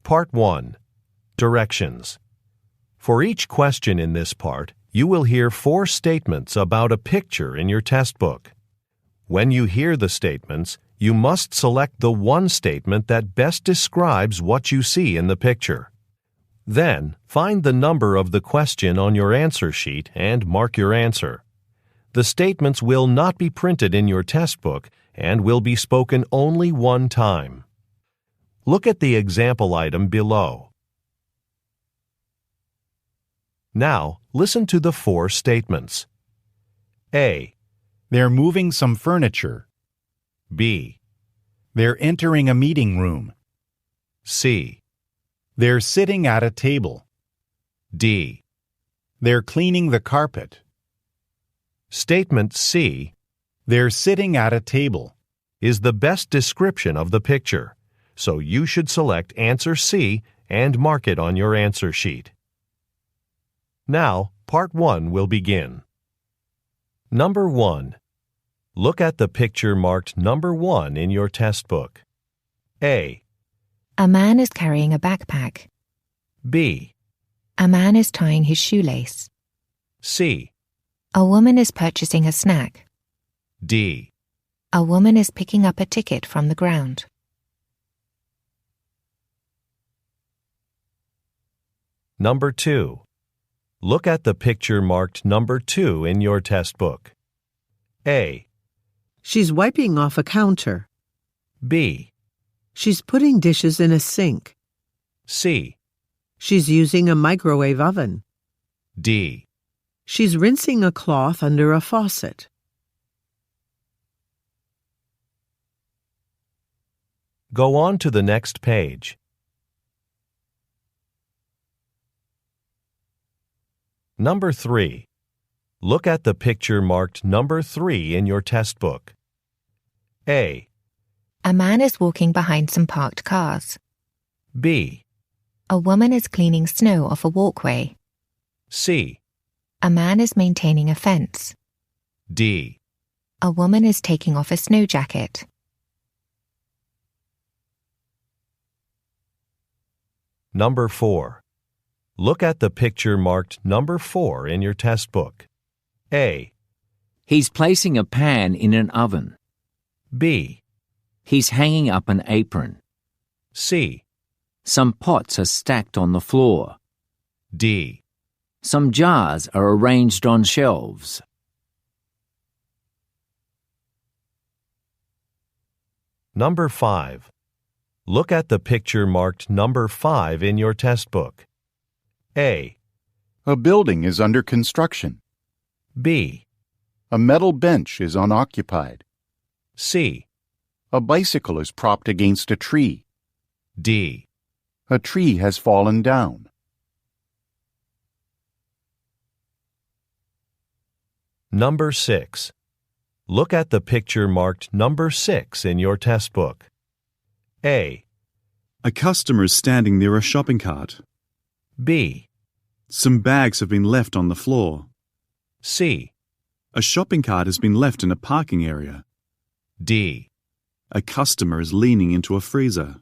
Part 1. Directions. For each question in this part, you will hear 4 statements about a picture in your test book. When you hear the statements, you must select the one statement that best describes what you see in the picture. Then, find the number of the question on your answer sheet and mark your answer. The statements will not be printed in your test book and will be spoken only one time. Look at the example item below. Now, listen to the 4 statements. A. They're moving some furniture. B. They're entering a meeting room. C. They're sitting at a table. D. They're cleaning the carpet. Statement C. They're sitting at a table. Is the best description of the picture, so you should select answer C and mark it on your answer sheet. Now, Part 1 will begin. Number 1. Look at the picture marked number 1 in your test book. A. A man is carrying a backpack. B. A man is tying his shoelace. C. A woman is purchasing a snack. D. A woman is picking up a ticket from the ground. Number 2. Look at the picture marked number 2 in your test book. A. She's wiping off a counter. B. She's putting dishes in a sink. C. She's using a microwave oven. D. She's rinsing a cloth under a faucet. Go on to the next page. Number 3. Look at the picture marked number 3 in your test book. A. A man is walking behind some parked cars. B. A woman is cleaning snow off a walkway. C. A man is maintaining a fence. D. A woman is taking off a snow jacket. Number 4. Look at the picture marked number 4 in your test book. A. He's placing a pan in an oven. B. He's hanging up an apron. C. Some pots are stacked on the floor. D. Some jars are arranged on shelves. Number 5. Look at the picture marked number 5 in your test book. A. A building is under construction. B. A metal bench is unoccupied. C. A bicycle is propped against a tree. D. A tree has fallen down. Number 6. Look at the picture marked number 6 in your test book. A. A customer is standing near a shopping cart. B. Some bags have been left on the floor. C. A shopping cart has been left in a parking area. D. A customer is leaning into a freezer.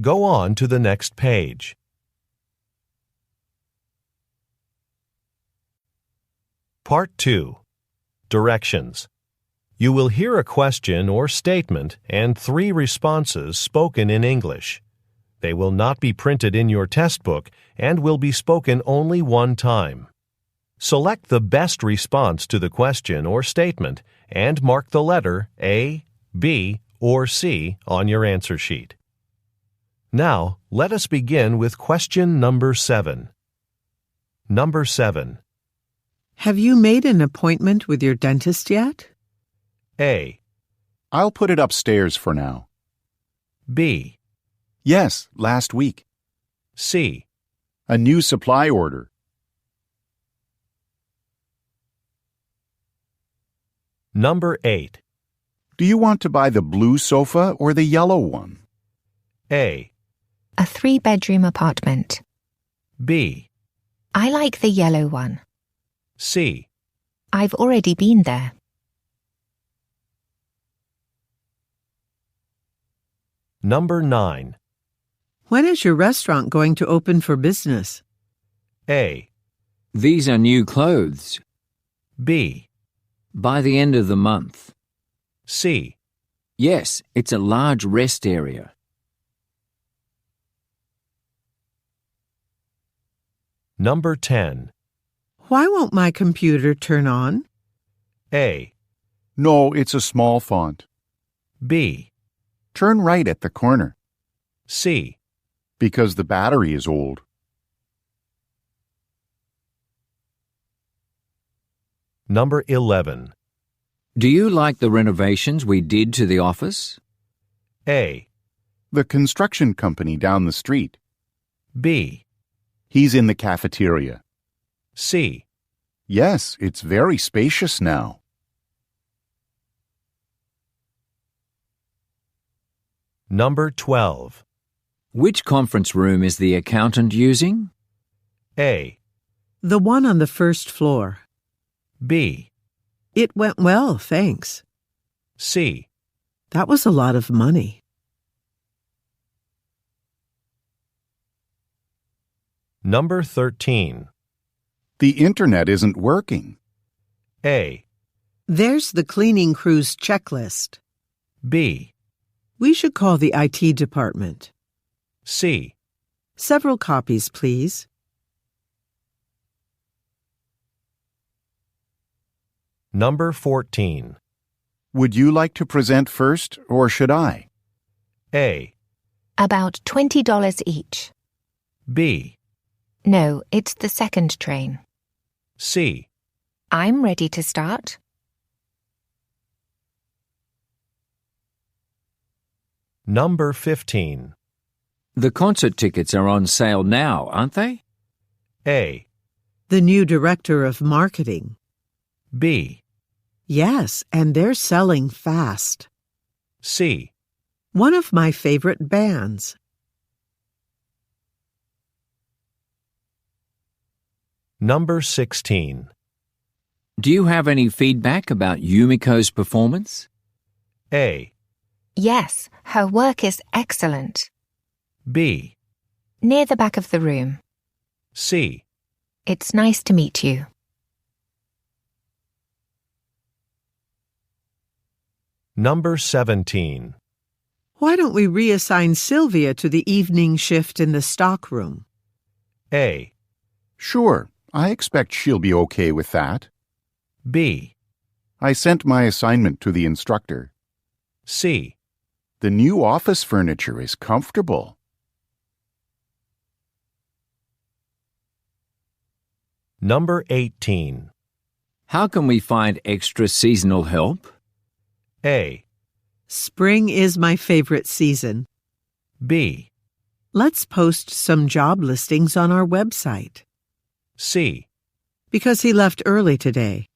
Go on to the next page. Part 2. Directions. You will hear a question or statement and 3 responses spoken in English. They will not be printed in your test book and will be spoken only one time. Select the best response to the question or statement and mark the letter A, B, or C on your answer sheet. Now, let us begin with question number 7. Number 7. Have you made an appointment with your dentist yet? A. I'll put it upstairs for now. B. Yes, last week. C. A new supply order. Number 8. Do you want to buy the blue sofa or the yellow one? A. A 3-bedroom apartment. B. I like the yellow one. C. I've already been there. Number 9. When is your restaurant going to open for business? A. These are new clothes. B. By the end of the month. C. Yes, it's a large rest area. Number 10. Why won't my computer turn on? A. No, it's a small font. B. Turn right at the corner. C. Because the battery is old. Number 11. Do you like the renovations we did to the office? A. The construction company down the street. B. He's in the cafeteria. C. Yes, it's very spacious now. Number 12. Which conference room is the accountant using? A. The one on the first floor. B. It went well, thanks. C. That was a lot of money. Number 13. The internet isn't working. A. There's the cleaning crew's checklist. B. We should call the IT department. C. Several copies, please. Number 14. Would you like to present first, or should I? A. About $20 each. B. No, it's the second train. C. I'm ready to start. Number 15. The concert tickets are on sale now, aren't they? A. The new director of marketing. B. Yes, and they're selling fast. C. One of my favorite bands. Number 16. Do you have any feedback about Yumiko's performance? A. Yes, her work is excellent. B. Near the back of the room. C. It's nice to meet you. Number 17. Why don't we reassign Sylvia to the evening shift in the stockroom? A. Sure, I expect she'll be okay with that. B. I sent my assignment to the instructor. C. The new office furniture is comfortable. Number 18. How can we find extra seasonal help? A. Spring is my favorite season. B. Let's post some job listings on our website. C. Because he left early today.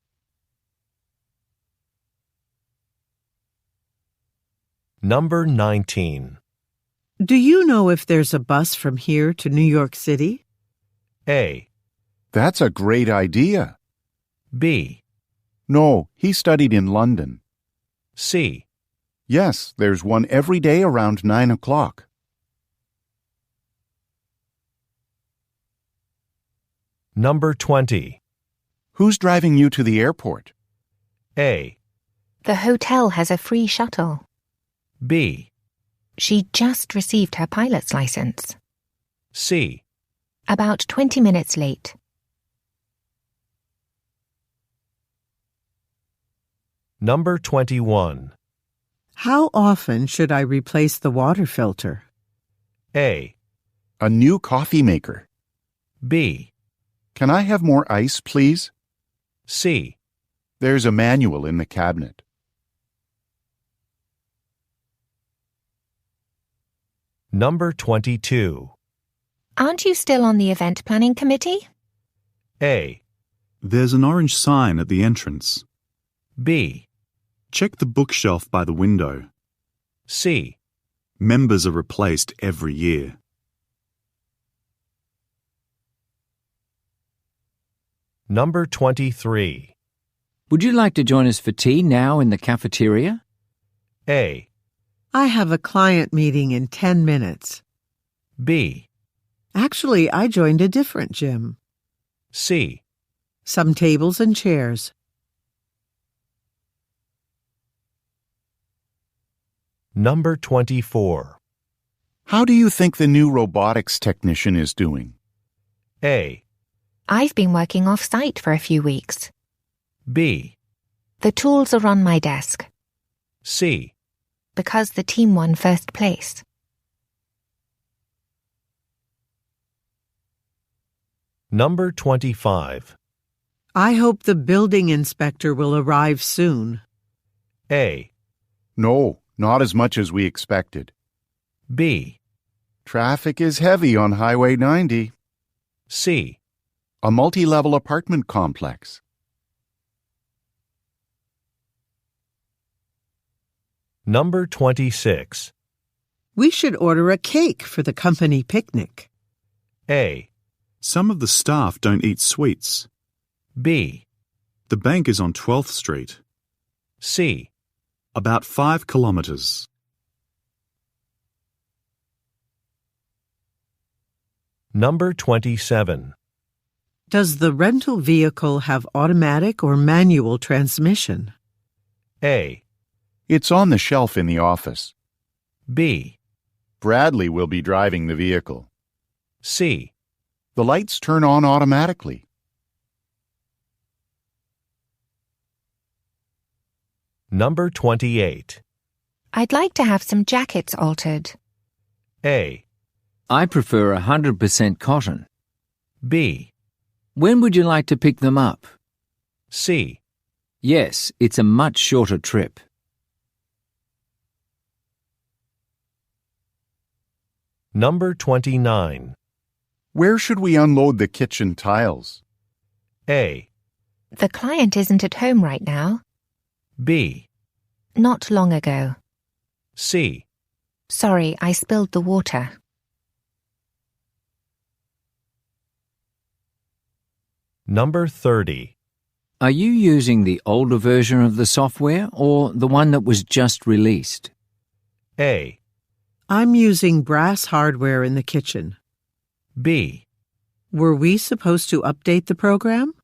Number 19. Do you know if there's a bus from here to New York City? A. That's a great idea. B. No, he studied in London. C. Yes, there's one every day around 9 o'clock. Number 20. Who's driving you to the airport? A. The hotel has a free shuttle. B. She just received her pilot's license. C. About 20 minutes late. Number 21. How often should I replace the water filter? A. A new coffee maker. B. Can I have more ice, please? C. There's a manual in the cabinet. Number 22. Aren't you still on the event planning committee? A. There's an orange sign at the entrance. B. Check the bookshelf by the window. C. Members are replaced every year. Number 23. Would you like to join us for tea now in the cafeteria? A. I have a client meeting in 10 minutes. B. Actually, I joined a different gym. C. Some tables and chairs. Number 24. How do you think the new robotics technician is doing? A. I've been working off-site for a few weeks. B. The tools are on my desk. C. Because the team won first place. Number 25. I hope the building inspector will arrive soon. A. No, not as much as we expected. B. Traffic is heavy on Highway 90. C. A multi-level apartment complex. Number 26. We should order a cake for the company picnic. A. Some of the staff don't eat sweets. B. The bank is on 12th Street. C. About 5 kilometers. Number 27. Does the rental vehicle have automatic or manual transmission? A. It's on the shelf in the office. B. Bradley will be driving the vehicle. C. The lights turn on automatically. Number 28. I'd like to have some jackets altered. A. I prefer 100% cotton. B. When would you like to pick them up? C. Yes, it's a much shorter trip. Number 29. Where should we unload the kitchen tiles? A. The client isn't at home right now. B. Not long ago. C. Sorry, I spilled the water. Number 30. Are you using the older version of the software or the one that was just released? A. I'm using brass hardware in the kitchen. B. Were we supposed to update the program?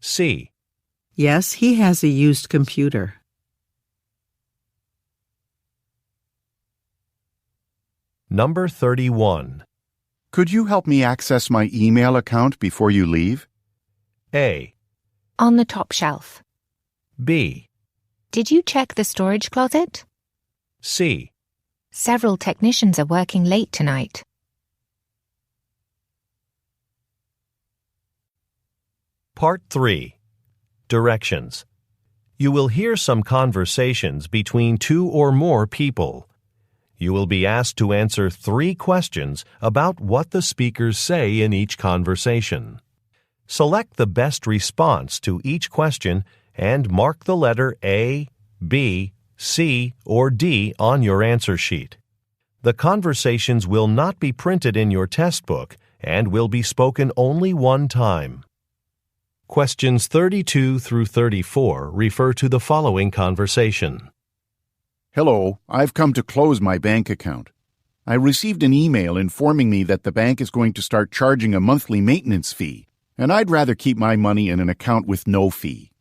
C. Yes, he has a used computer. Number 31. Could you help me access my email account before you leave? A. On the top shelf. B. Did you check the storage closet? C. Several technicians are working late tonight. Part 3. Directions. You will hear some conversations between 2 or more people. You will be asked to answer 3 questions about what the speakers say in each conversation. Select the best response to each question and mark the letter A, B, C, or D on your answer sheet. The conversations will not be printed in your test book and will be spoken only one time. Questions 32 through 34 refer to the following conversation. Hello, I've come to close my bank account. I received an email informing me that the bank is going to start charging a monthly maintenance fee, and I'd rather keep my money in an account with no fee.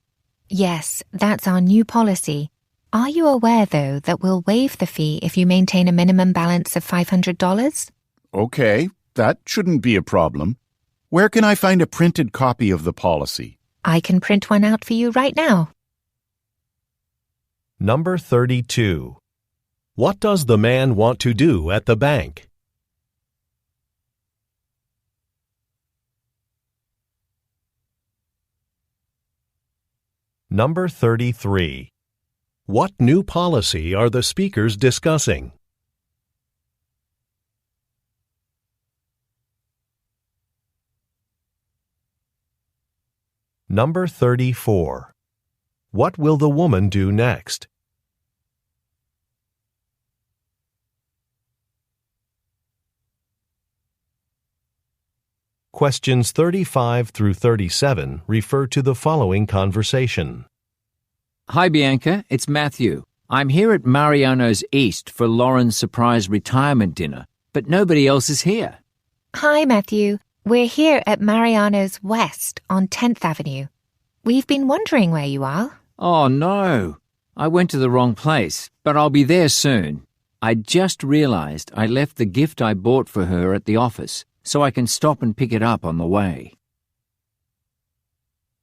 Yes, that's our new policy. Are you aware, though, that we'll waive the fee if you maintain a minimum balance of $500? Okay, that shouldn't be a problem. Where can I find a printed copy of the policy? I can print one out for you right now. Number 32. What does the man want to do at the bank? Number 33. What new policy are the speakers discussing? Number 34. What will the woman do next? Questions 35 through 37 refer to the following conversation. Hi, Bianca. It's Matthew. I'm here at Mariano's East for Lauren's surprise retirement dinner, but nobody else is here. Hi, Matthew. We're here at Mariano's West on 10th Avenue. We've been wondering where you are. Oh, no. I went to the wrong place, but I'll be there soon. I just realized I left the gift I bought for her at the office, so I can stop and pick it up on the way.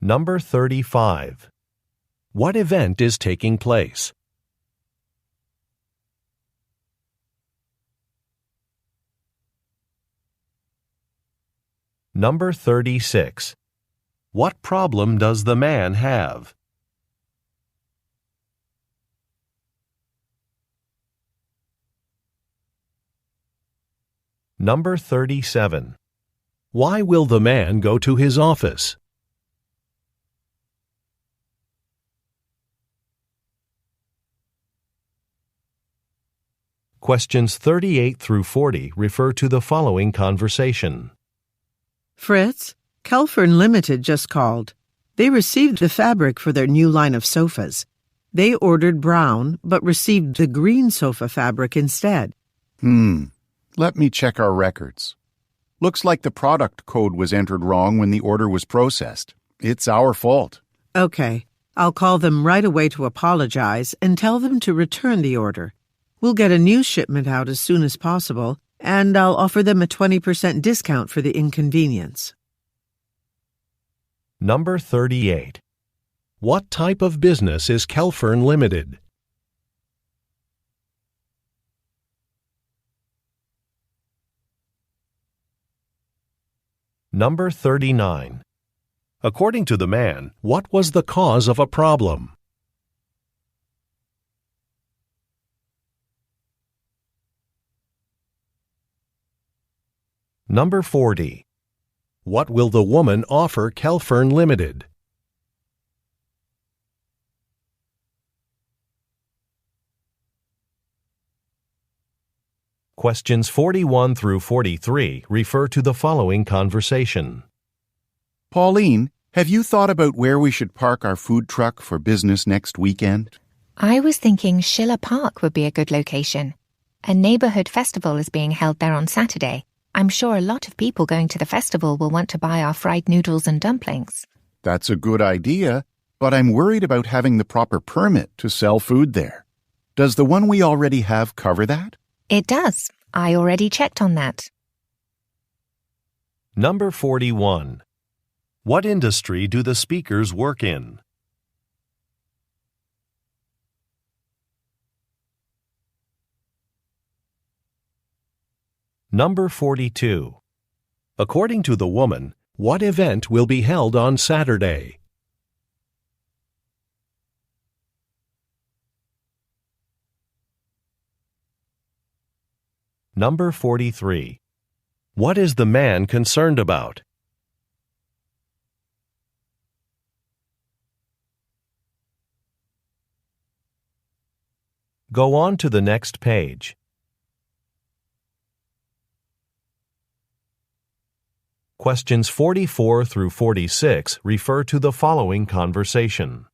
Number 35. What event is taking place? Number 36. What problem does the man have? Number 37. Why will the man go to his office? Questions 38 through 40 refer to the following conversation. Fritz, Kelfern Limited just called. They received the fabric for their new line of sofas. They ordered brown, but received the green sofa fabric instead. Let me check our records. Looks like the product code was entered wrong when the order was processed. It's our fault. Okay, I'll call them right away to apologize and tell them to return the order. We'll get a new shipment out as soon as possible, and I'll offer them a 20% discount for the inconvenience. Number 38. What type of business is Kelfern Limited? Number 39. According to the man, what was the cause of a problem? Number 40. What will the woman offer Kelfern Limited? Questions 41 through 43 refer to the following conversation. Pauline, have you thought about where we should park our food truck for business next weekend? I was thinking Schiller Park would be a good location. A neighborhood festival is being held there on Saturday. I'm sure a lot of people going to the festival will want to buy our fried noodles and dumplings. That's a good idea, but I'm worried about having the proper permit to sell food there. Does the one we already have cover that? It does. I already checked on that. Number 41. What industry do the speakers work in? Number 42. According to the woman, what event will be held on Saturday? Number 43. What is the man concerned about? Go on to the next page. Questions 44 through 46 refer to the following conversation.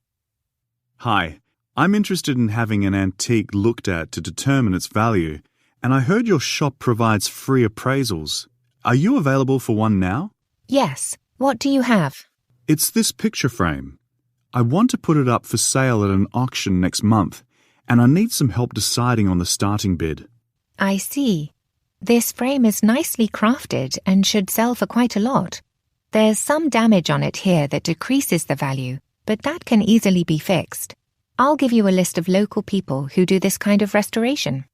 Hi, I'm interested in having an antique looked at to determine its value, and I heard your shop provides free appraisals. Are you available for one now? Yes. What do you have? It's this picture frame. I want to put it up for sale at an auction next month, and I need some help deciding on the starting bid. I see. This frame is nicely crafted and should sell for quite a lot. There's some damage on it here that decreases the value, but that can easily be fixed. I'll give you a list of local people who do this kind of restoration.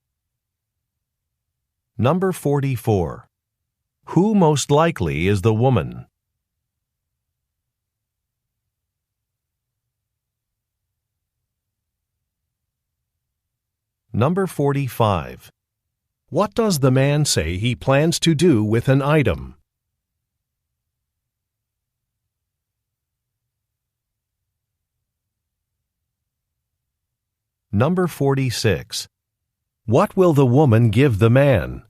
Number 44. Who most likely is the woman? Number 45. What does the man say he plans to do with an item? Number 46. What will the woman give the man?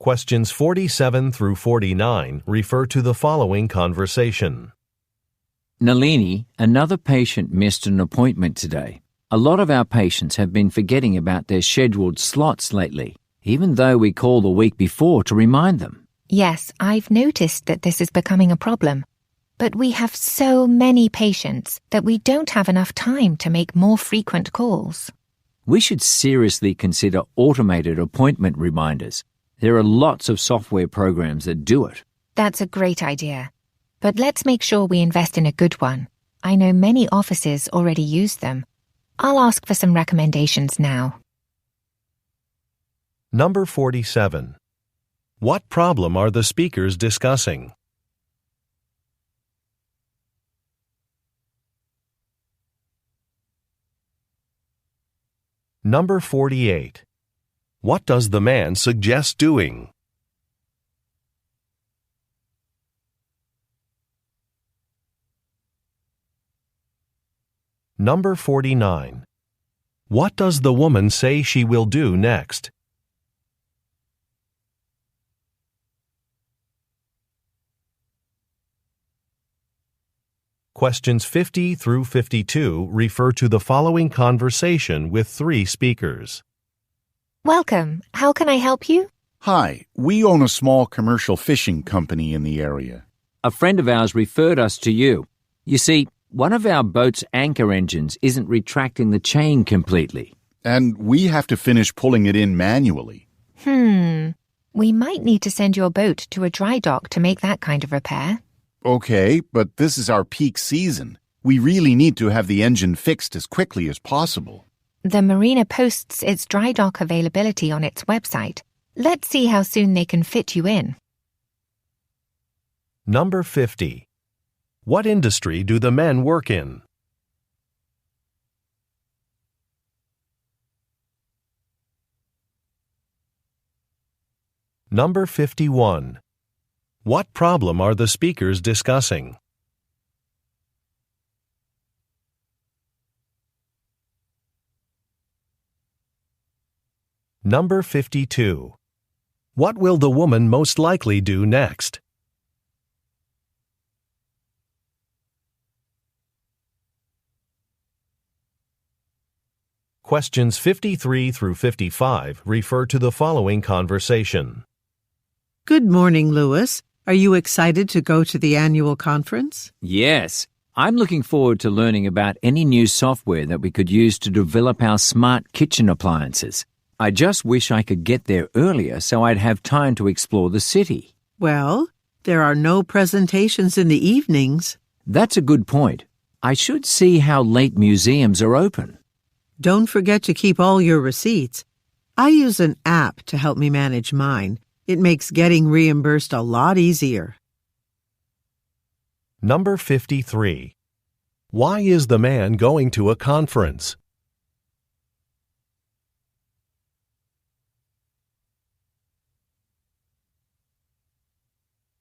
Questions 47 through 49 refer to the following conversation. Nalini, another patient missed an appointment today. A lot of our patients have been forgetting about their scheduled slots lately, even though we call the week before to remind them. Yes, I've noticed that this is becoming a problem. But we have so many patients that we don't have enough time to make more frequent calls. We should seriously consider automated appointment reminders. There are lots of software programs that do it. That's a great idea. But let's make sure we invest in a good one. I know many offices already use them. I'll ask for some recommendations now. Number 47. What problem are the speakers discussing? Number 48. What does the man suggest doing? Number 49. What does the woman say she will do next? Questions 50 through 52 refer to the following conversation with 3 speakers. Welcome. How can I help you? Hi, we own a small commercial fishing company in the area. A friend of ours referred us to you. You see, one of our boat's anchor engines isn't retracting the chain completely. And we have to finish pulling it in manually. We might need to send your boat to a dry dock to make that kind of repair. Okay, but this is our peak season. We really need to have the engine fixed as quickly as possible. The marina posts its dry dock availability on its website. Let's see how soon they can fit you in. Number 50. What industry do the men work in? Number 51. What problem are the speakers discussing? Number 52. What will the woman most likely do next? Questions 53 through 55 refer to the following conversation. Good morning, Louis. Are you excited to go to the annual conference? Yes, I'm looking forward to learning about any new software that we could use to develop our smart kitchen appliances. I just wish I could get there earlier so I'd have time to explore the city. Well, there are no presentations in the evenings. That's a good point. I should see how late museums are open. Don't forget to keep all your receipts. I use an app to help me manage mine. It makes getting reimbursed a lot easier. Number 53. Why is the man going to a conference?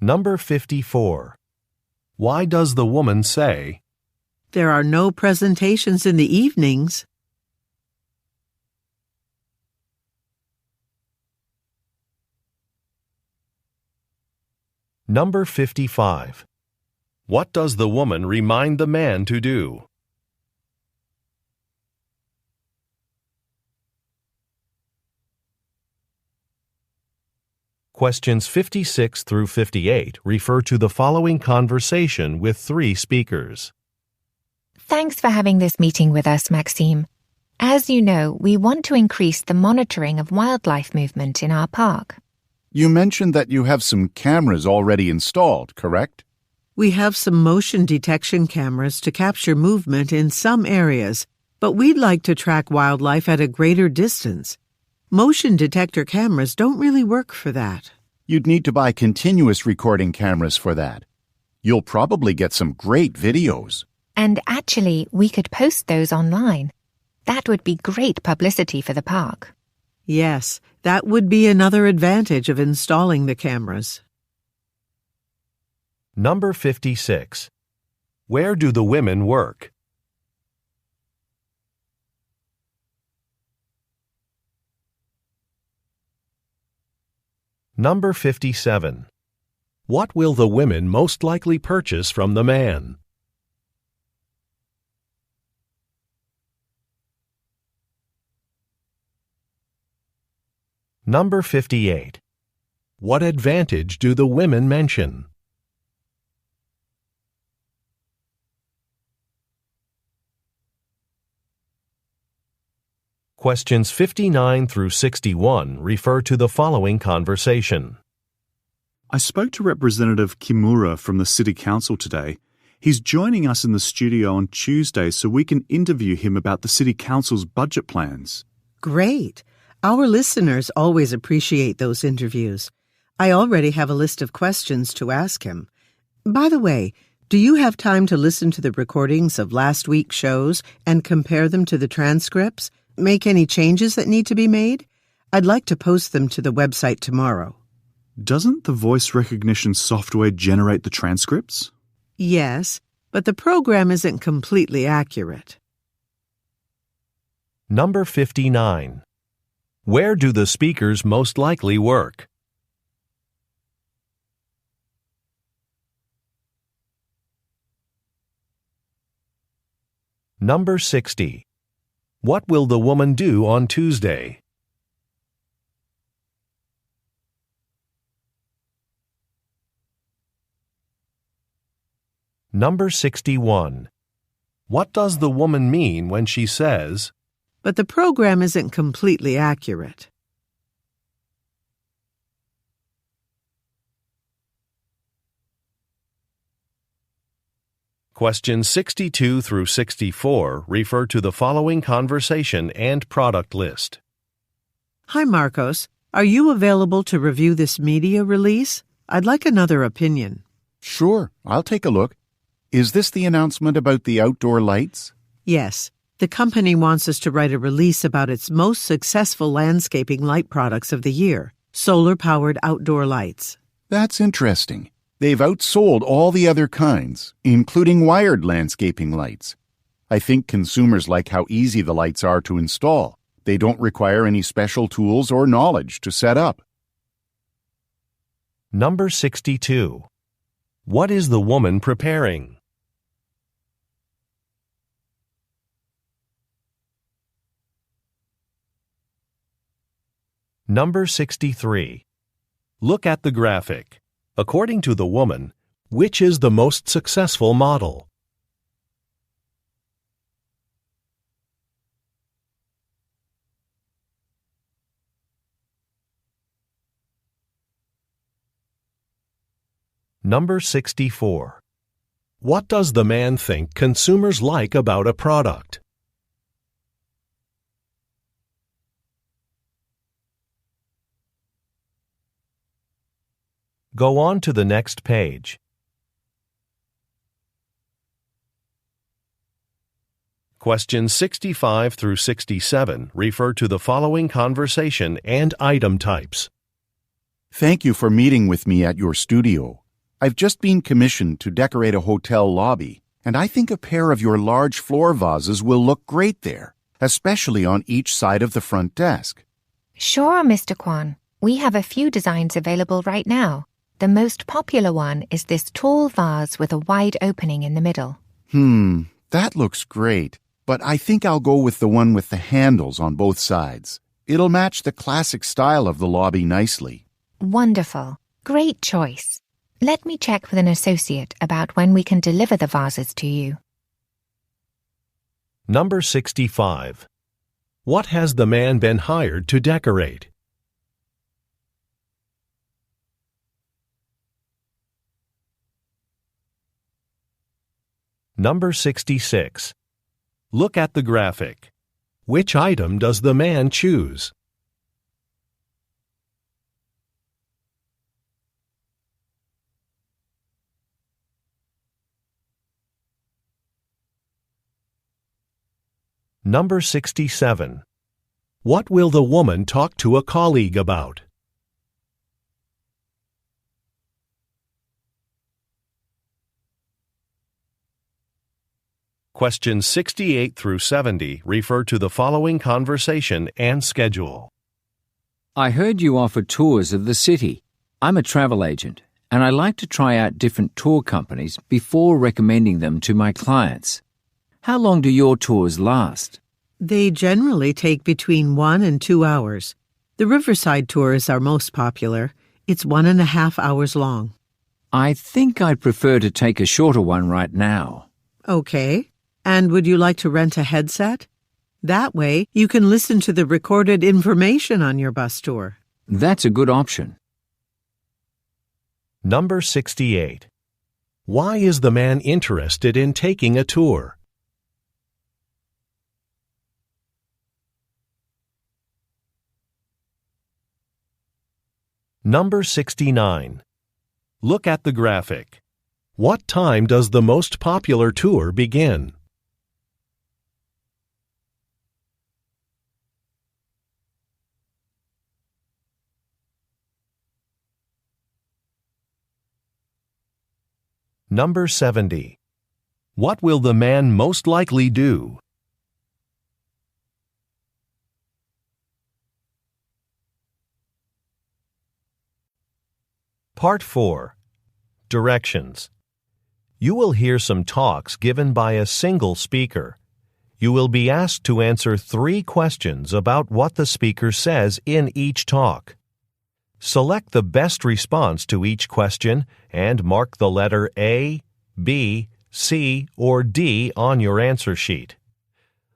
Number 54. Why does the woman say, There are no presentations in the evenings? Number 55. What does the woman remind the man to do? Questions 56 through 58 refer to the following conversation with 3 speakers. Thanks for having this meeting with us, Maxime. As you know, we want to increase the monitoring of wildlife movement in our park. You mentioned that you have some cameras already installed, correct? We have some motion detection cameras to capture movement in some areas, but we'd like to track wildlife at a greater distance. Motion detector cameras don't really work for that. You'd need to buy continuous recording cameras for that. You'll probably get some great videos. And actually, we could post those online. That would be great publicity for the park. Yes, that would be another advantage of installing the cameras. Number 56. Where do the women work? Number 57. What will the women most likely purchase from the man? Number 58. What advantage do the women mention? Questions 59 through 61 refer to the following conversation. I spoke to Representative Kimura from the City Council today. He's joining us in the studio on Tuesday so we can interview him about the City Council's budget plans. Great. Our listeners always appreciate those interviews. I already have a list of questions to ask him. By the way, do you have time to listen to the recordings of last week's shows and compare them to the transcripts? Make any changes that need to be made? I'd like to post them to the website tomorrow. Doesn't the voice recognition software generate the transcripts? Yes, but the program isn't completely accurate. Number 59. Where do the speakers most likely work? Number 60. What will the woman do on Tuesday? Number 61. What does the woman mean when she says, But the program isn't completely accurate? Questions 62 through 64 refer to the following conversation and product list. Hi, Marcos. Are you available to review this media release? I'd like another opinion. Sure, I'll take a look. Is this the announcement about the outdoor lights? Yes. The company wants us to write a release about its most successful landscaping light products of the year, solar-powered outdoor lights. That's interesting. They've outsold all the other kinds, including wired landscaping lights. I think consumers like how easy the lights are to install. They don't require any special tools or knowledge to set up. Number 62. What is the woman preparing? Number 63. Look at the graphic. According to the woman, which is the most successful model? Number 64. What does the man think consumers like about a product? Go on to the next page. Questions 65 through 67 refer to the following conversation and item types. Thank you for meeting with me at your studio. I've just been commissioned to decorate a hotel lobby, and I think a pair of your large floor vases will look great there, especially on each side of the front desk. Sure, Mr. Kwan. We have a few designs available right now. The most popular one is this tall vase with a wide opening in the middle. That looks great, but I think I'll go with the one with the handles on both sides. It'll match the classic style of the lobby nicely. Wonderful. Great choice. Let me check with an associate about when we can deliver the vases to you. Number 65. What has the man been hired to decorate? Number 66. Look at the graphic. Which item does the man choose? Number 67. What will the woman talk to a colleague about? Questions 68 through 70 refer to the following conversation and schedule. I heard you offer tours of the city. I'm a travel agent, and I like to try out different tour companies before recommending them to my clients. How long do your tours last? They generally take between 1 and 2 hours. The Riverside tour is our most popular. It's 1.5 hours long. I think I'd prefer to take a shorter one right now. Okay. And would you like to rent a headset? That way, you can listen to the recorded information on your bus tour. That's a good option. Number 68. Why is the man interested in taking a tour? Number 69. Look at the graphic. What time does the most popular tour begin? Number 70. What will the man most likely do? Part 4. Directions. You will hear some talks given by a single speaker. You will be asked to answer 3 questions about what the speaker says in each talk. Select the best response to each question and mark the letter A, B, C, or D on your answer sheet.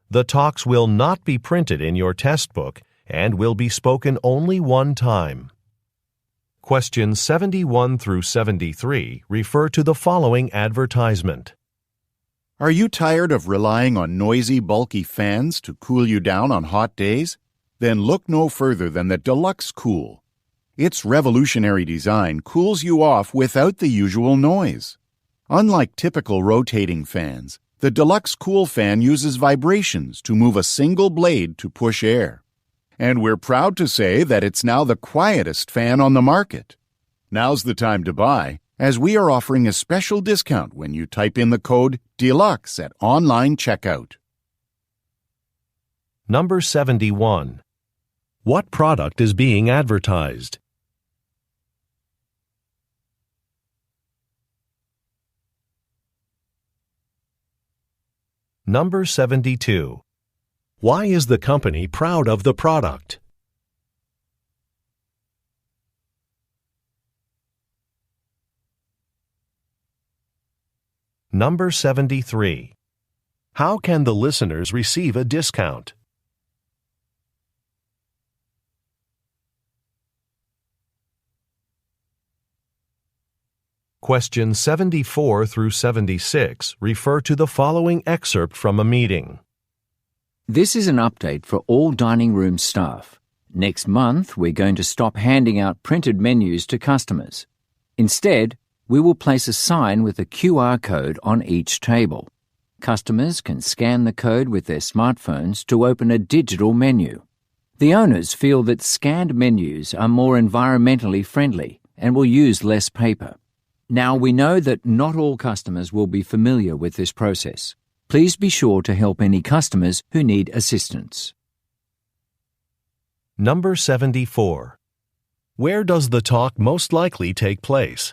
The talks will not be printed in your test book and will be spoken only one time. Questions 71 through 73 refer to the following advertisement. Are you tired of relying on noisy, bulky fans to cool you down on hot days? Then look no further than the Deluxe Cool. Its revolutionary design cools you off without the usual noise. Unlike typical rotating fans, the Deluxe Cool fan uses vibrations to move a single blade to push air. And we're proud to say that it's now the quietest fan on the market. Now's the time to buy, as we are offering a special discount when you type in the code DELUXE at online checkout. Number 71. What product is being advertised? Number 72. Why is the company proud of the product? Number 73. How can the listeners receive a discount? Questions 74 through 76 refer to the following excerpt from a meeting. This is an update for all dining room staff. Next month, we're going to stop handing out printed menus to customers. Instead, we will place a sign with a QR code on each table. Customers can scan the code with their smartphones to open a digital menu. The owners feel that scanned menus are more environmentally friendly and will use less paper. Now, we know that not all customers will be familiar with this process. Please be sure to help any customers who need assistance. Number 74. Where does the talk most likely take place?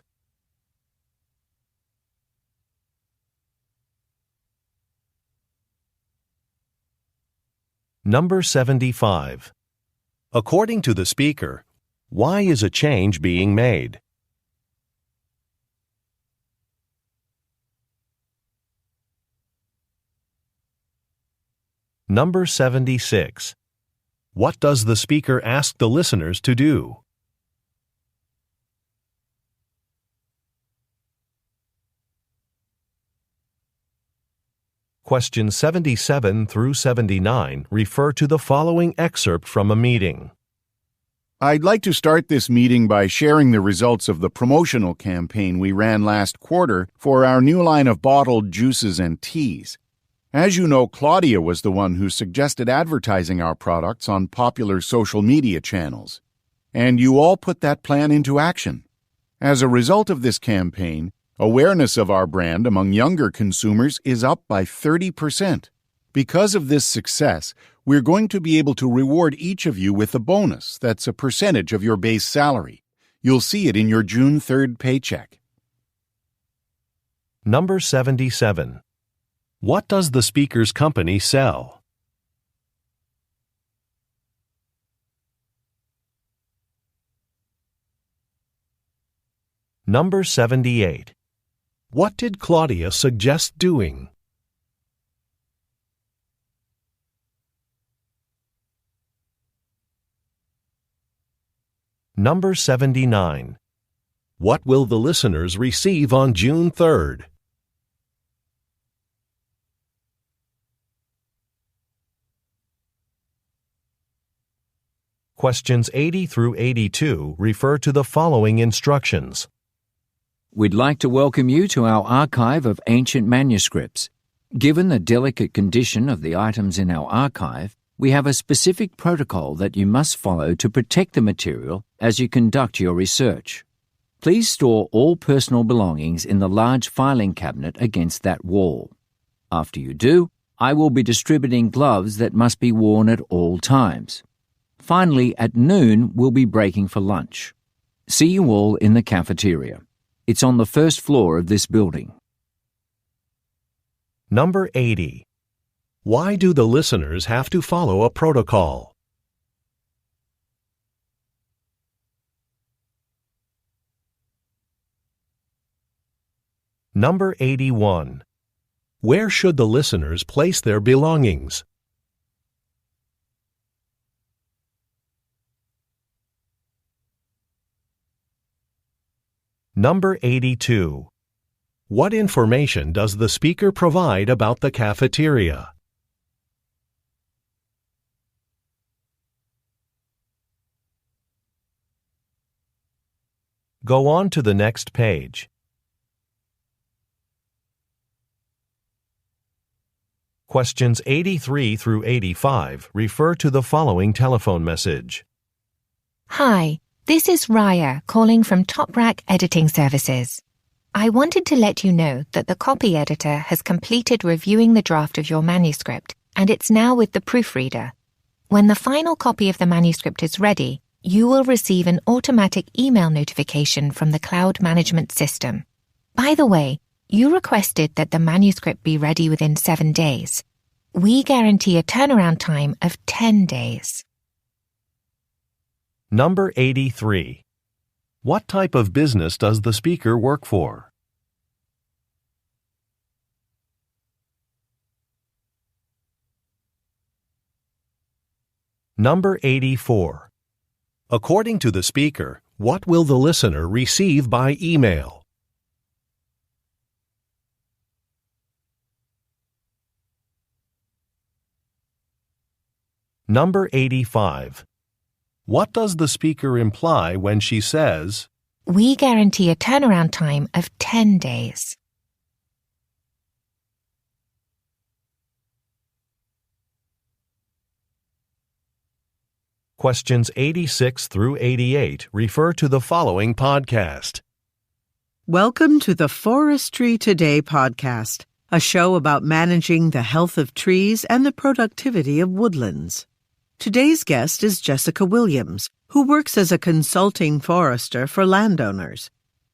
Number 75. According to the speaker, why is a change being made? Number 76. What does the speaker ask the listeners to do? Questions 77 through 79 refer to the following excerpt from a meeting. I'd like to start this meeting by sharing the results of the promotional campaign we ran last quarter for our new line of bottled juices and teas. As you know, Claudia was the one who suggested advertising our products on popular social media channels. And you all put that plan into action. As a result of this campaign, awareness of our brand among younger consumers is up by 30%. Because of this success, we're going to be able to reward each of you with a bonus that's a percentage of your base salary. You'll see it in your June 3rd paycheck. Number 77. What does the speaker's company sell? Number 78. What did Claudia suggest doing? Number 79. What will the listeners receive on June 3rd? Questions 80 through 82 refer to the following instructions. We'd like to welcome you to our archive of ancient manuscripts. Given the delicate condition of the items in our archive, we have a specific protocol that you must follow to protect the material as you conduct your research. Please store all personal belongings in the large filing cabinet against that wall. After you do, I will be distributing gloves that must be worn at all times. Finally, at noon, we'll be breaking for lunch. See you all in the cafeteria. It's on the first floor of this building. Number 80. Why do the listeners have to follow a protocol? Number 81. Where should the listeners place their belongings? Number 82. What information does the speaker provide about the cafeteria? Go on to the next page. Questions 83 through 85 refer to the following telephone message. Hi, this is Raya calling from Top Rack Editing Services. I wanted to let you know that the copy editor has completed reviewing the draft of your manuscript, and it's now with the proofreader. When the final copy of the manuscript is ready, you will receive an automatic email notification from the cloud management system. By the way, you requested that the manuscript be ready within 7 days. We guarantee a turnaround time of 10 days. Number 83. What type of business does the speaker work for? Number 84. According to the speaker, what will the listener receive by email? Number 85. What does the speaker imply when she says, We guarantee a turnaround time of 10 days. Questions 86 through 88 refer to the following podcast. Welcome to the Forestry Today podcast, a show about managing the health of trees and the productivity of woodlands. Today's guest is Jessica Williams, who works as a consulting forester for landowners.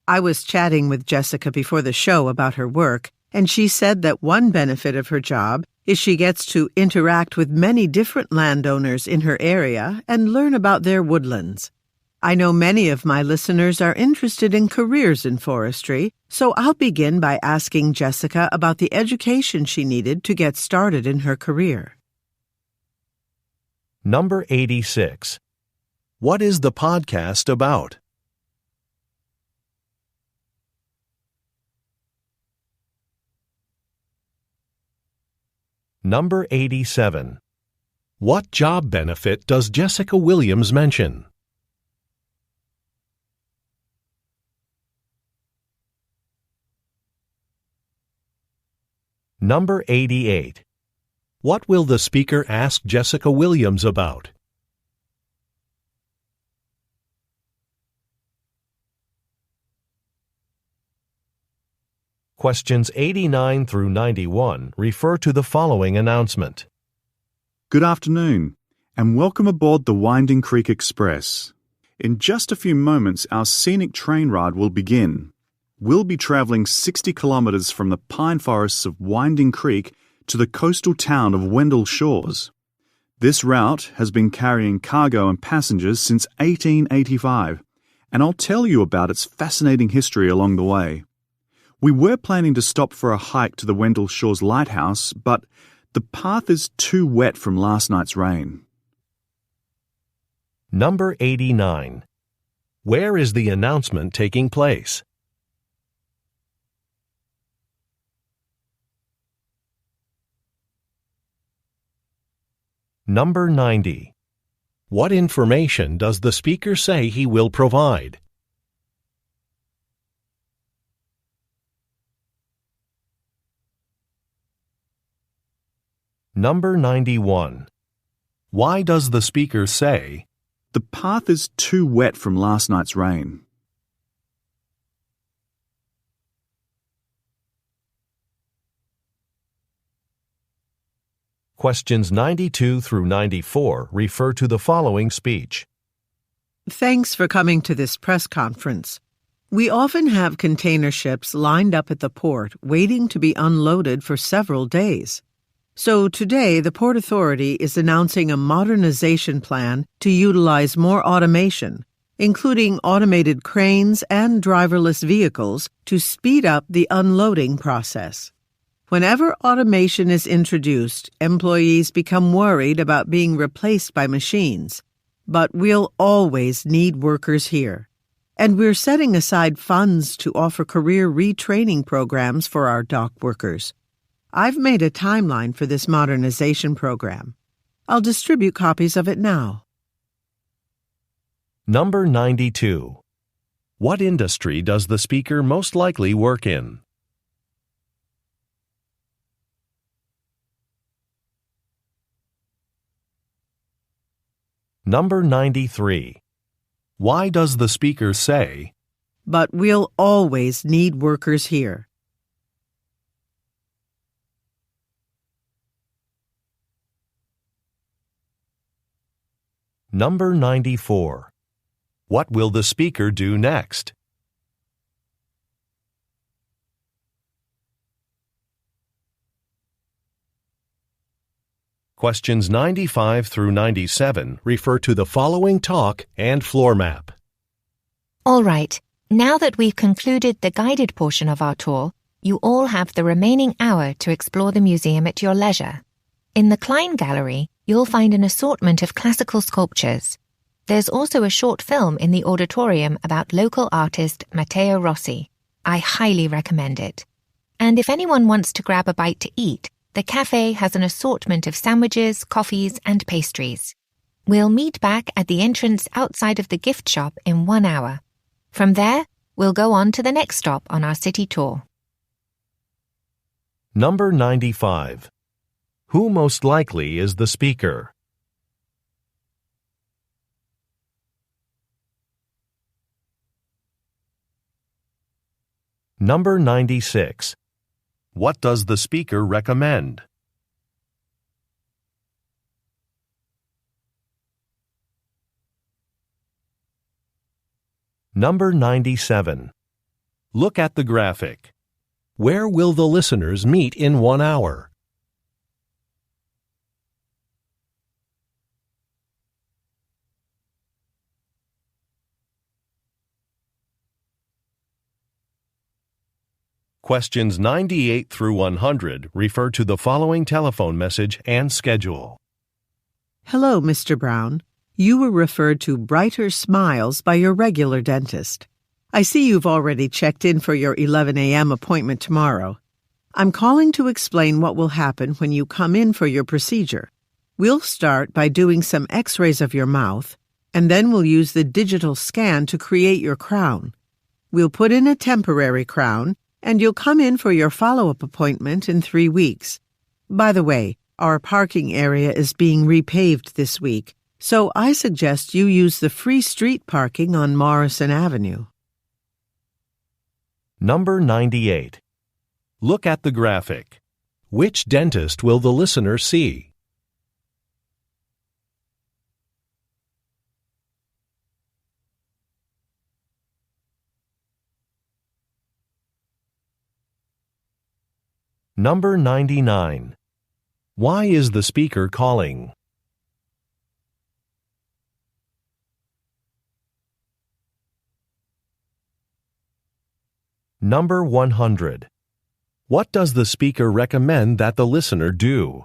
I was chatting with Jessica before the show about her work, and she said that one benefit of her job is she gets to interact with many different landowners in her area and learn about their woodlands. I know many of my listeners are interested in careers in forestry, so I'll begin by asking Jessica about the education she needed to get started in her career. Number 86. What is the podcast about? Number 87. What job benefit does Jessica Williams mention? Number 88. What will the speaker ask Jessica Williams about? Questions 89 through 91 refer to the following announcement. Good afternoon, and welcome aboard the Winding Creek Express. In just a few moments, our scenic train ride will begin. We'll be traveling 60 kilometers from the pine forests of Winding Creek to the coastal town of Wendell Shores. This route has been carrying cargo and passengers since 1885, and I'll tell you about its fascinating history along the way. We were planning to stop for a hike to the Wendell Shores Lighthouse, but the path is too wet from last night's rain. Number 89. Where is the announcement taking place? Number 90. What information does the speaker say he will provide? Number 91. Why does the speaker say, The path is too wet from last night's rain? Questions 92 through 94 refer to the following speech. Thanks for coming to this press conference. We often have container ships lined up at the port waiting to be unloaded for several days. So today, the Port Authority is announcing a modernization plan to utilize more automation, including automated cranes and driverless vehicles, to speed up the unloading process. Whenever automation is introduced, employees become worried about being replaced by machines. But we'll always need workers here. And we're setting aside funds to offer career retraining programs for our dock workers. I've made a timeline for this modernization program. I'll distribute copies of it now. Number 92. What industry does the speaker most likely work in? Number 93. Why does the speaker say, But we'll always need workers here? Number 94. What will the speaker do next? Questions 95 through 97 refer to the following talk and floor map. All right, now that we've concluded the guided portion of our tour, you all have the remaining hour to explore the museum at your leisure. In the Klein Gallery, you'll find an assortment of classical sculptures. There's also a short film in the auditorium about local artist Matteo Rossi. I highly recommend it. And if anyone wants to grab a bite to eat, the cafe has an assortment of sandwiches, coffees, and pastries. We'll meet back at the entrance outside of the gift shop in 1 hour. From there, we'll go on to the next stop on our city tour. Number 95. Who most likely is the speaker? Number 96. What does the speaker recommend? Number 97. Look at the graphic. Where will the listeners meet in 1 hour? Questions 98 through 100 refer to the following telephone message and schedule. Hello, Mr. Brown. You were referred to Brighter Smiles by your regular dentist. I see you've already checked in for your 11 a.m. appointment tomorrow. I'm calling to explain what will happen when you come in for your procedure. We'll start by doing some x-rays of your mouth, and then we'll use the digital scan to create your crown. We'll put in a temporary crown, and you'll come in for your follow-up appointment in 3 weeks. By the way, our parking area is being repaved this week, so I suggest you use the free street parking on Morrison Avenue. Number 98. Look at the graphic. Which dentist will the listener see? Number 99. Why is the speaker calling? Number 100. What does the speaker recommend that the listener do?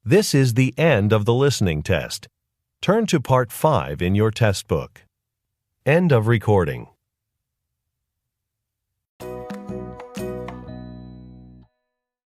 This is the end of the listening test. Turn to Part 5 in your test book. End of recording.